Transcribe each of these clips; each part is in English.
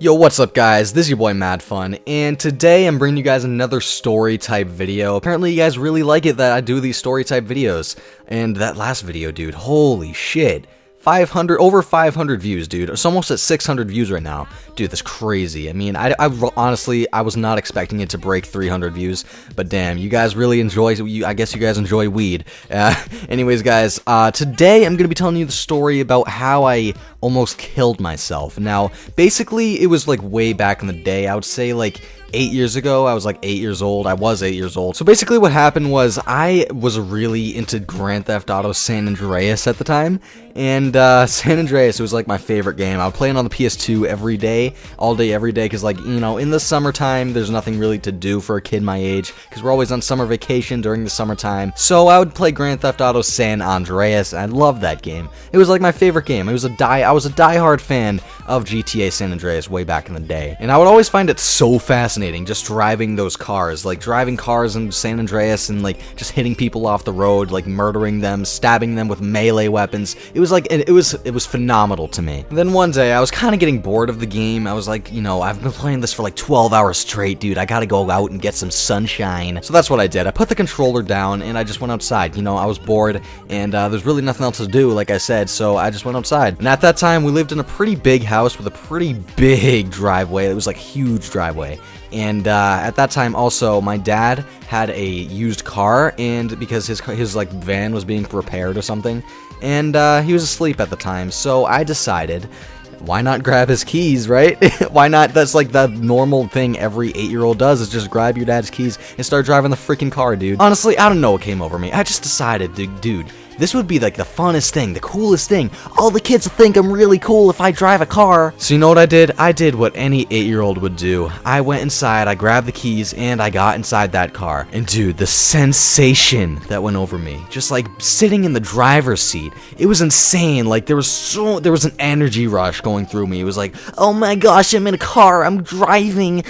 Yo, what's up guys? This is your boy MadFun, and today I'm bringing you guys another story type video. Apparently you guys really like it that I do these story type videos, and that last video, dude, holy shit. Over 500 views, dude. It's almost at 600 views right now. Dude, that's crazy. I mean, I honestly, I was not expecting it to break 300 views, but damn, you guys really enjoy, I guess you guys enjoy weed. Anyways, guys, today I'm going to be telling you the story about how I almost killed myself. Now, basically, it was like way back in the day. I would say like 8 years ago. I was like 8 years old. I was 8 years old. So basically what happened was I was really into Grand Theft Auto San Andreas at the time, and San Andreas was like my favorite game. I would play it on the PS2 every day, all day, every day, because, like, you know, in the summertime there's nothing really to do for a kid my age, because we're always on summer vacation during the summertime. So I would play Grand Theft Auto San Andreas, and I loved that game. It was like my favorite game. I was a diehard fan of GTA San Andreas way back in the day, and I would always find it so fascinating just driving those cars, like driving cars in San Andreas and like just hitting people off the road, like murdering them, stabbing them with melee weapons. It was like, it was phenomenal to me. And then one day I was kind of getting bored of the game. I was like, you know, I've been playing this for like 12 hours straight, dude. I gotta go out and get some sunshine. So that's what I did. I put the controller down and I just went outside. You know, I was bored and there's really nothing else to do, like I said, so I just went outside. And at that time we lived in a pretty big house with a pretty big driveway. It was like a huge driveway. And at that time also my dad had a used car, and because his like van was being repaired or something, and he was asleep at the time, so I decided, why not grab his keys, right? Why not? That's like the normal thing every 8-year-old does, is just grab your dad's keys and start driving the freaking car, dude. Honestly, I don't know what came over me. I just decided, dude, this would be like the funnest thing, the coolest thing. All the kids will think I'm really cool if I drive a car. So you know what I did? I did what any 8-year-old would do. I went inside, I grabbed the keys, and I got inside that car. And dude, the sensation that went over me, just like sitting in the driver's seat, it was insane. Like there was an energy rush going through me. It was like, oh my gosh, I'm in a car, I'm driving.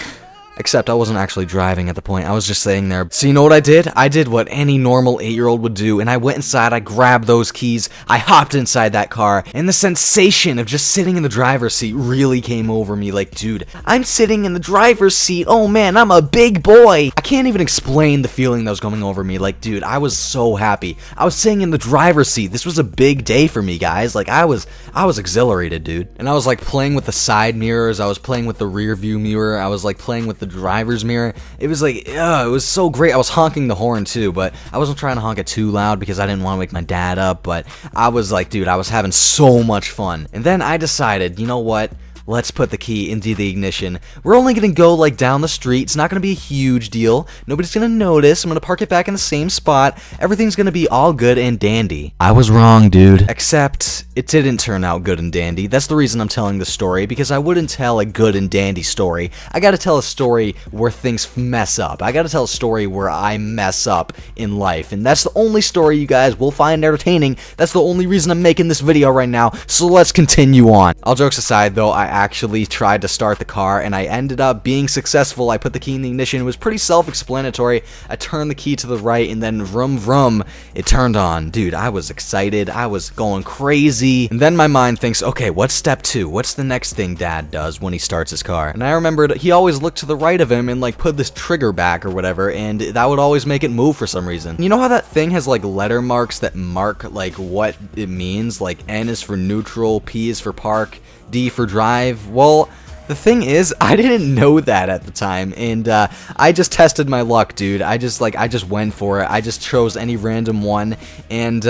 Except I wasn't actually driving at the point, I was just sitting there. So you know what I did? I did what any normal 8-year-old would do, and I went inside, I grabbed those keys, I hopped inside that car, and the sensation of just sitting in the driver's seat really came over me. Like, dude, I'm sitting in the driver's seat, oh man, I'm a big boy! I can't even explain the feeling that was coming over me. Like, dude, I was so happy. I was sitting in the driver's seat. This was a big day for me, guys. Like, I was exhilarated, dude. And I was like playing with the side mirrors, I was playing with the rear view mirror, I was like playing with the driver's mirror. It was like, it was so great. I was honking the horn too, but I wasn't trying to honk it too loud because I didn't want to wake my dad up, but I was like, dude, I was having so much fun. And then I decided, you know what? Let's put the key into the ignition. We're only gonna go like down the street. It's not gonna be a huge deal. Nobody's gonna notice. I'm gonna park it back in the same spot. Everything's gonna be all good and dandy. I was wrong, dude. Except it didn't turn out good and dandy. That's the reason I'm telling this story, because I wouldn't tell a good and dandy story. I gotta tell a story where things mess up. I gotta tell a story where I mess up in life. And that's the only story you guys will find entertaining. That's the only reason I'm making this video right now. So let's continue on. All jokes aside though, I actually tried to start the car and I ended up being successful. I put the key in the ignition. It was pretty self-explanatory. I turned the key to the right and then vroom vroom, it turned on. Dude, I was excited. I was going crazy. And then my mind thinks, okay, what's step 2? What's the next thing dad does when he starts his car? And I remembered he always looked to the right of him and like put this trigger back or whatever, and that would always make it move for some reason. You know how that thing has like letter marks that mark like what it means? Like N is for neutral, P is for park, D for drive. Well, the thing is, I didn't know that at the time, and I just tested my luck, dude. I just went for it. I just chose any random one, and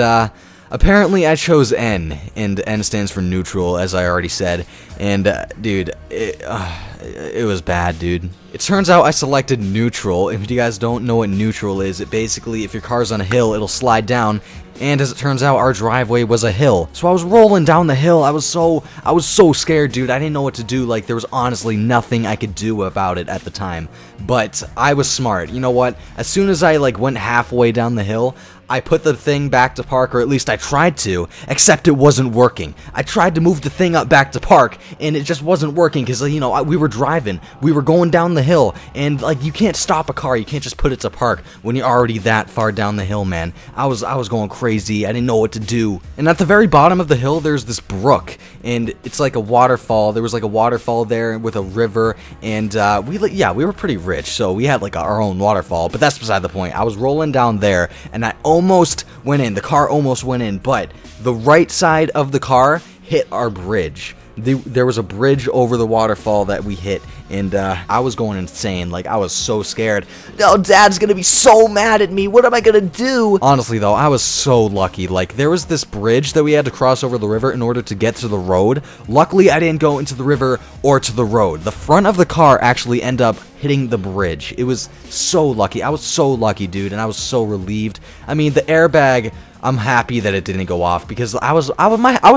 apparently I chose N, and N stands for neutral, as I already said, and dude, it was bad, dude. It turns out I selected neutral. If you guys don't know what neutral is, it basically, if your car's on a hill, it'll slide down. And as it turns out, our driveway was a hill. So I was rolling down the hill. I was so scared, dude. I didn't know what to do. Like, there was honestly nothing I could do about it at the time. But I was smart. You know what? As soon as I like went halfway down the hill, I put the thing back to park, or at least I tried to, except it wasn't working. I tried to move the thing up back to park, and it just wasn't working, because, you know, we were driving, we were going down the hill, and, like, you can't stop a car, you can't just put it to park when you're already that far down the hill, man. I was going crazy, I didn't know what to do. And at the very bottom of the hill, there's this brook, and it's like a waterfall. There was like a waterfall there with a river, and we were pretty rich, so we had like our own waterfall, but that's beside the point. I was rolling down there, and I almost went in. The car almost went in, but the right side of the car hit our bridge. There was a bridge over the waterfall that we hit, and I was going insane. Like, I was so scared. Oh, Dad's gonna be so mad at me. What am I gonna do? Honestly, though, I was so lucky. Like, there was this bridge that we had to cross over the river in order to get to the road. Luckily, I didn't go into the river or to the road. The front of the car actually ended up hitting the bridge. It was so lucky. I was so lucky, dude, and I was so relieved. I mean, the airbag, I'm happy that it didn't go off, because I was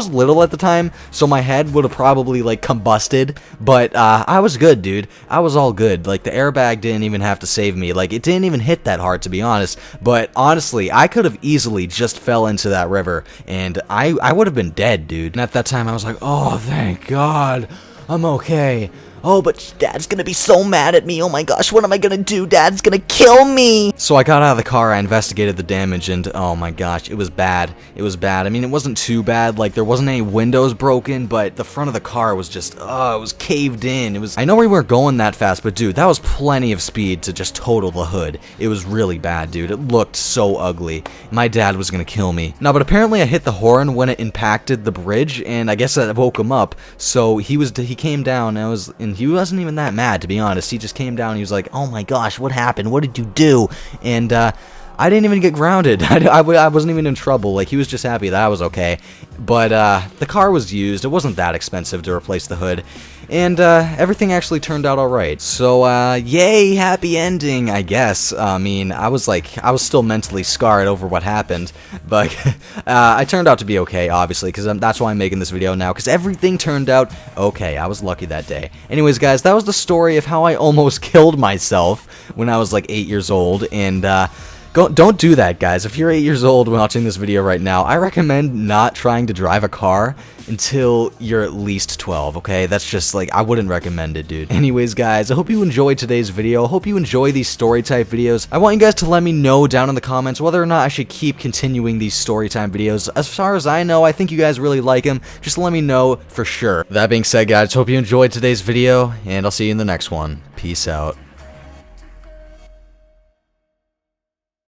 little at the time, so my head would have probably like combusted, but I was good, dude. I was all good. Like, the airbag didn't even have to save me. Like, it didn't even hit that hard, to be honest. But honestly, I could have easily just fell into that river, and I would have been dead, dude. And at that time, I was like, oh, thank God, I'm okay. Oh, but Dad's gonna be so mad at me. Oh my gosh, what am I gonna do? Dad's gonna kill me. So I got out of the car, I investigated the damage, and oh my gosh, it was bad. It was bad. I mean, it wasn't too bad. Like, there wasn't any windows broken, but the front of the car was just, it was caved in. I know we weren't going that fast, but dude, that was plenty of speed to just total the hood. It was really bad, dude. It looked so ugly. My dad was gonna kill me. No, but apparently I hit the horn when it impacted the bridge, and I guess that woke him up. So he came down, and he wasn't even that mad, to be honest. He just came down, and he was like, oh my gosh, what happened? What did you do? And I didn't even get grounded. I wasn't even in trouble. Like, he was just happy that I was okay. But the car was used. It wasn't that expensive to replace the hood. And everything actually turned out alright. So, yay, happy ending, I guess. I mean, I was still mentally scarred over what happened. But I turned out to be okay, obviously, because that's why I'm making this video now, because everything turned out okay. I was lucky that day. Anyways, guys, that was the story of how I almost killed myself when I was like 8 years old. And don't do that, guys. If you're 8 years old watching this video right now, I recommend not trying to drive a car until you're at least 12, okay? That's just, like, I wouldn't recommend it, dude. Anyways, guys, I hope you enjoyed today's video. I hope you enjoy these story-type videos. I want you guys to let me know down in the comments whether or not I should keep continuing these story-time videos. As far as I know, I think you guys really like them. Just let me know for sure. That being said, guys, hope you enjoyed today's video, and I'll see you in the next one. Peace out.